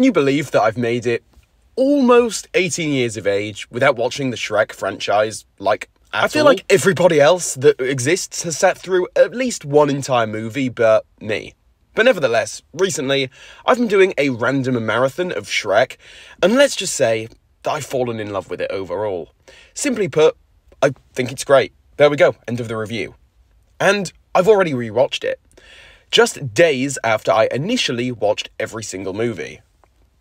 Can you believe that I've made it almost 18 years of age without watching the Shrek franchise, like, at all? I feel like everybody else that exists has sat through at least one entire movie, but me. But nevertheless, recently, I've been doing a random marathon of Shrek, and let's just say that I've fallen in love with it overall. Simply put, I think it's great. There we go, end of the review. And I've already rewatched it, just days after I initially watched every single movie.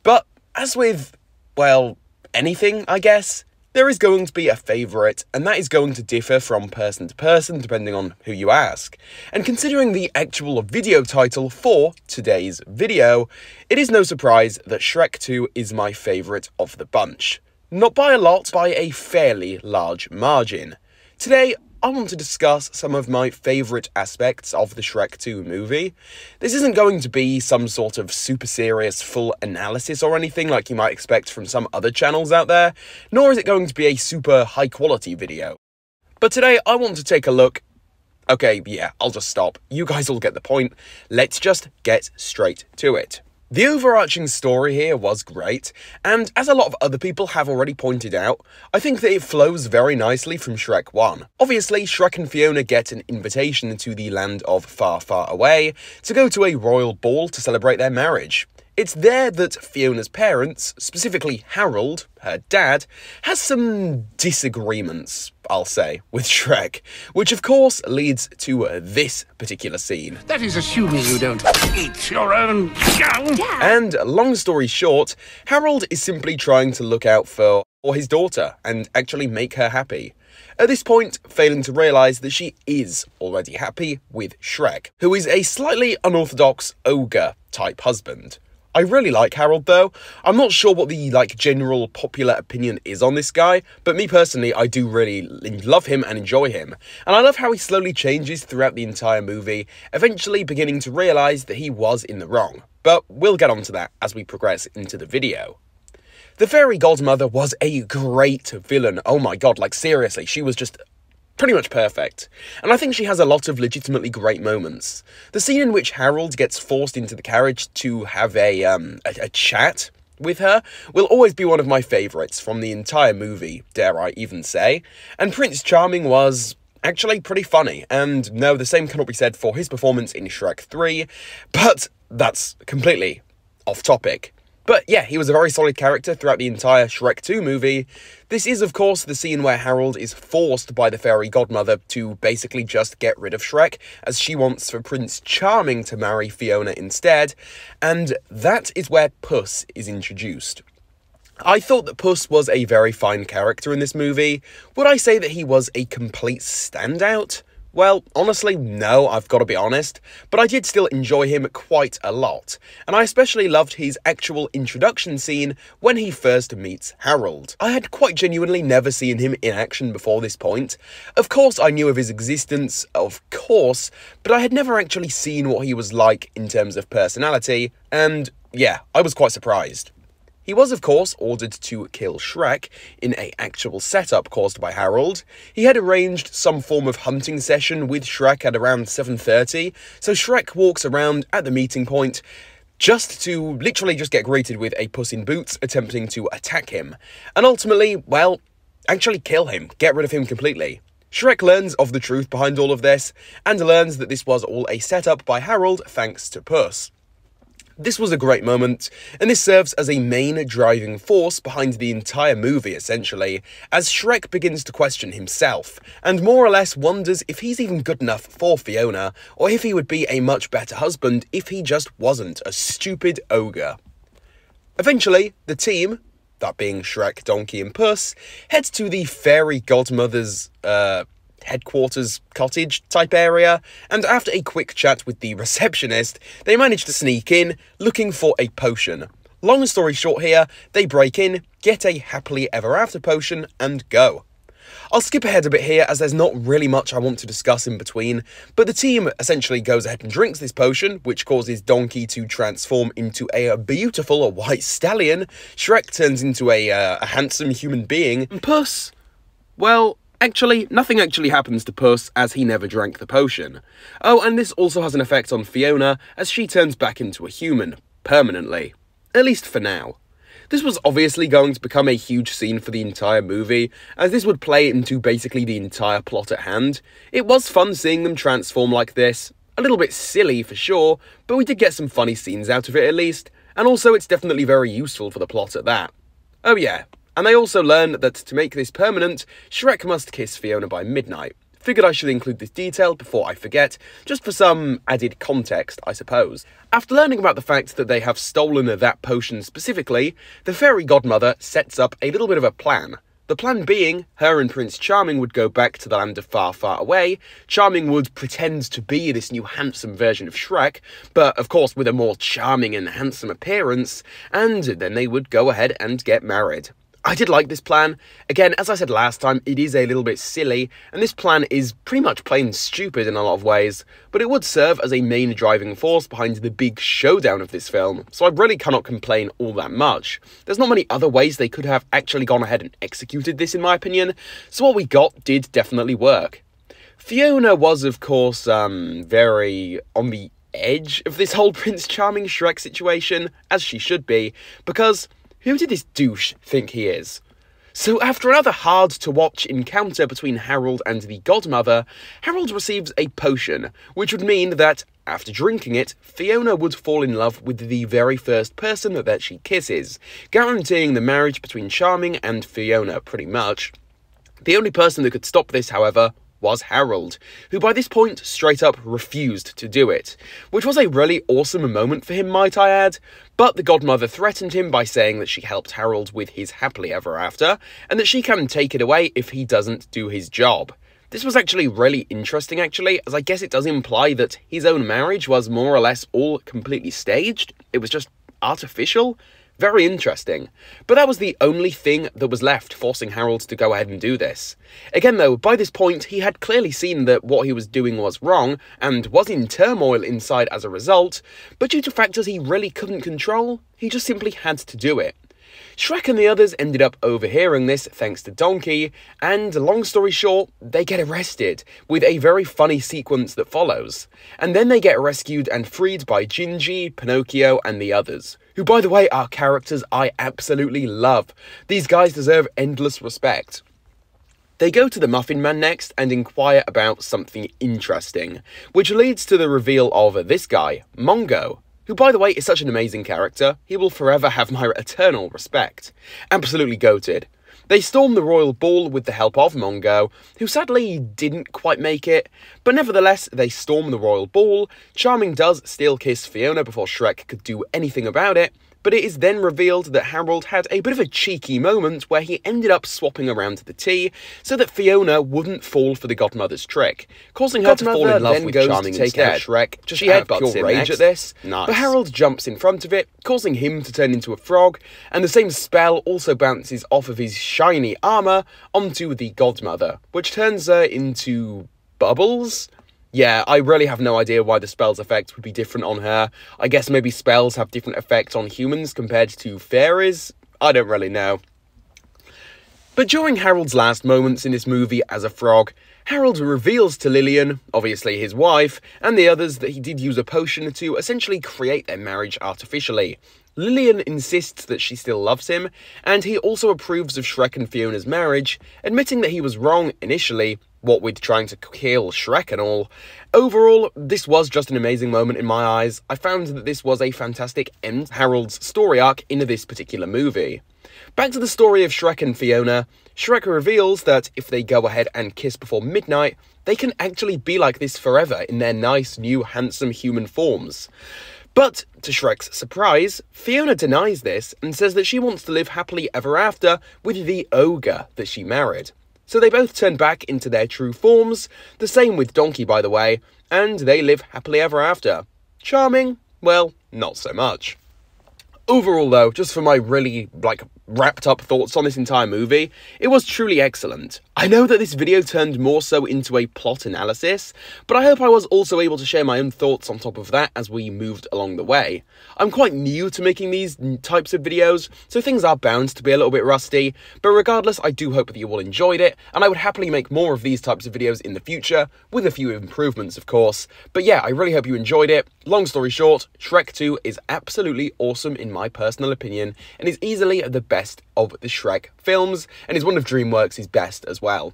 But as with, well, anything, I guess, there is going to be a favourite, and that is going to differ from person to person, depending on who you ask. And considering the actual video title for today's video, it is no surprise that Shrek 2 is my favourite of the bunch. Not by a lot, by a fairly large margin. Today, I want to discuss some of my favourite aspects of the Shrek 2 movie. This isn't going to be some sort of super serious full analysis or anything like you might expect from some other channels out there, nor is it going to be a super high quality video. But today I want to take a look. Okay, yeah, I'll just stop. You guys will get the point. Let's just get straight to it. The overarching story here was great, and as a lot of other people have already pointed out, I think that it flows very nicely from Shrek 1. Obviously, Shrek and Fiona get an invitation to the land of Far, Far Away to go to a royal ball to celebrate their marriage. It's there that Fiona's parents, specifically Harold, her dad, has some disagreements, I'll say, with Shrek, which of course leads to this particular scene. That is assuming you don't eat your own young. And long story short, Harold is simply trying to look out for his daughter and actually make her happy. At this point, failing to realise that she is already happy with Shrek, who is a slightly unorthodox ogre-type husband. I really like Harold though. I'm not sure what the general popular opinion is on this guy, but me personally, I do really love him and enjoy him. And I love how he slowly changes throughout the entire movie, eventually beginning to realise that he was in the wrong. But we'll get onto that as we progress into the video. The fairy godmother was a great villain. Oh my god, seriously, she was just pretty much perfect, and I think she has a lot of legitimately great moments. The scene in which Harold gets forced into the carriage to have a chat with her will always be one of my favourites from the entire movie, dare I even say, and Prince Charming was actually pretty funny, and no, the same cannot be said for his performance in Shrek 3, but that's completely off topic. But yeah, he was a very solid character throughout the entire Shrek 2 movie. This is, of course, the scene where Harold is forced by the fairy godmother to basically just get rid of Shrek, as she wants for Prince Charming to marry Fiona instead, and that is where Puss is introduced. I thought that Puss was a very fine character in this movie. Would I say that he was a complete standout? Well, honestly, no, I've got to be honest, but I did still enjoy him quite a lot, and I especially loved his actual introduction scene when he first meets Harold. I had quite genuinely never seen him in action before this point. Of course, I knew of his existence, of course, but I had never actually seen what he was like in terms of personality, and yeah, I was quite surprised. He was, of course, ordered to kill Shrek in an actual setup caused by Harold. He had arranged some form of hunting session with Shrek at around 7:30, so Shrek walks around at the meeting point just to literally just get greeted with a Puss in Boots attempting to attack him, and ultimately, well, actually kill him, get rid of him completely. Shrek learns of the truth behind all of this, and learns that this was all a setup by Harold thanks to Puss. This was a great moment, and this serves as a main driving force behind the entire movie, essentially, as Shrek begins to question himself, and more or less wonders if he's even good enough for Fiona, or if he would be a much better husband if he just wasn't a stupid ogre. Eventually, the team, that being Shrek, Donkey and Puss, heads to the fairy godmother's, headquarters cottage type area, and after a quick chat with the receptionist, they manage to sneak in looking for a potion. Long story short here, they break in, get a happily ever after potion, and go. I'll skip ahead a bit here as there's not really much I want to discuss in between, but the team essentially goes ahead and drinks this potion, which causes Donkey to transform into a beautiful white stallion. Shrek turns into a handsome human being, and Puss, well, actually, nothing actually happens to Puss, as he never drank the potion. Oh, and this also has an effect on Fiona, as she turns back into a human, permanently. At least for now. This was obviously going to become a huge scene for the entire movie, as this would play into basically the entire plot at hand. It was fun seeing them transform like this. A little bit silly for sure, but we did get some funny scenes out of it at least, and also it's definitely very useful for the plot at that. Oh yeah, and they also learn that to make this permanent, Shrek must kiss Fiona by midnight. Figured I should include this detail before I forget, just for some added context, I suppose. After learning about the fact that they have stolen that potion specifically, the fairy godmother sets up a little bit of a plan. The plan being, her and Prince Charming would go back to the land of far, far away. Charming would pretend to be this new handsome version of Shrek, but of course with a more charming and handsome appearance, and then they would go ahead and get married. I did like this plan. Again, as I said last time, it is a little bit silly, and this plan is pretty much plain stupid in a lot of ways, but it would serve as a main driving force behind the big showdown of this film, so I really cannot complain all that much. There's not many other ways they could have actually gone ahead and executed this, in my opinion, so what we got did definitely work. Fiona was, of course, very on the edge of this whole Prince Charming Shrek situation, as she should be, because who did this douche think he is? So after another hard-to-watch encounter between Harold and the godmother, Harold receives a potion, which would mean that, after drinking it, Fiona would fall in love with the very first person that she kisses, guaranteeing the marriage between Charming and Fiona, pretty much. The only person that could stop this, however, was Harold, who by this point straight up refused to do it, which was a really awesome moment for him, might I add, but the godmother threatened him by saying that she helped Harold with his happily ever after, and that she can take it away if he doesn't do his job. This was actually really interesting, as I guess it does imply that his own marriage was more or less all completely staged. It was just artificial. Very interesting. But that was the only thing that was left forcing Harold to go ahead and do this. Again though, by this point he had clearly seen that what he was doing was wrong, and was in turmoil inside as a result, but due to factors he really couldn't control, he just simply had to do it. Shrek and the others ended up overhearing this thanks to Donkey, and long story short, they get arrested, with a very funny sequence that follows. And then they get rescued and freed by Gingy, Pinocchio, and the others, who by the way are characters I absolutely love. These guys deserve endless respect. They go to the Muffin Man next and inquire about something interesting, which leads to the reveal of this guy, Mongo, who by the way is such an amazing character. He will forever have my eternal respect. Absolutely goated. They storm the royal ball with the help of Mongo, who sadly didn't quite make it, but nevertheless they storm the royal ball. Charming does still kiss Fiona before Shrek could do anything about it, but it is then revealed that Harold had a bit of a cheeky moment where he ended up swapping around the tea so that Fiona wouldn't fall for the godmother's trick, causing her to fall in love with Charming instead. Shrek, she had pure rage at this, but Harold jumps in front of it, causing him to turn into a frog, and the same spell also bounces off of his shiny armour onto the godmother, which turns her into bubbles? Yeah, I really have no idea why the spell's effect would be different on her. I guess maybe spells have different effects on humans compared to fairies? I don't really know. But during Harold's last moments in this movie as a frog, Harold reveals to Lillian, obviously his wife, and the others that he did use a potion to essentially create their marriage artificially. Lillian insists that she still loves him, and he also approves of Shrek and Fiona's marriage, admitting that he was wrong initially, what with trying to kill Shrek and all. Overall, this was just an amazing moment in my eyes. I found that this was a fantastic end to Harold's story arc in this particular movie. Back to the story of Shrek and Fiona, Shrek reveals that if they go ahead and kiss before midnight, they can actually be like this forever in their nice, new, handsome human forms. But, to Shrek's surprise, Fiona denies this and says that she wants to live happily ever after with the ogre that she married. So they both turn back into their true forms, the same with Donkey by the way, and they live happily ever after. Charming? Well, not so much. Overall though, just for my really, wrapped up thoughts on this entire movie, it was truly excellent. I know that this video turned more so into a plot analysis, but I hope I was also able to share my own thoughts on top of that as we moved along the way. I'm quite new to making these types of videos, so things are bound to be a little bit rusty, but regardless, I do hope that you all enjoyed it, and I would happily make more of these types of videos in the future, with a few improvements of course. But yeah, I really hope you enjoyed it. Long story short, Shrek 2 is absolutely awesome in my my personal opinion, and is easily the best of the Shrek films, and is one of DreamWorks' best as well.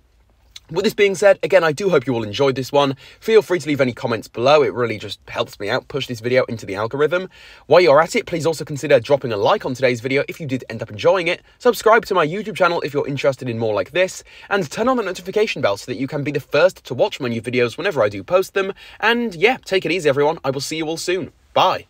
With this being said, again, I do hope you all enjoyed this one. Feel free to leave any comments below. It really just helps me out, push this video into the algorithm. While you're at it, please also consider dropping a like on today's video if you did end up enjoying it. Subscribe to my YouTube channel if you're interested in more like this. And turn on the notification bell so that you can be the first to watch my new videos whenever I do post them. And yeah, take it easy, everyone. I will see you all soon. Bye.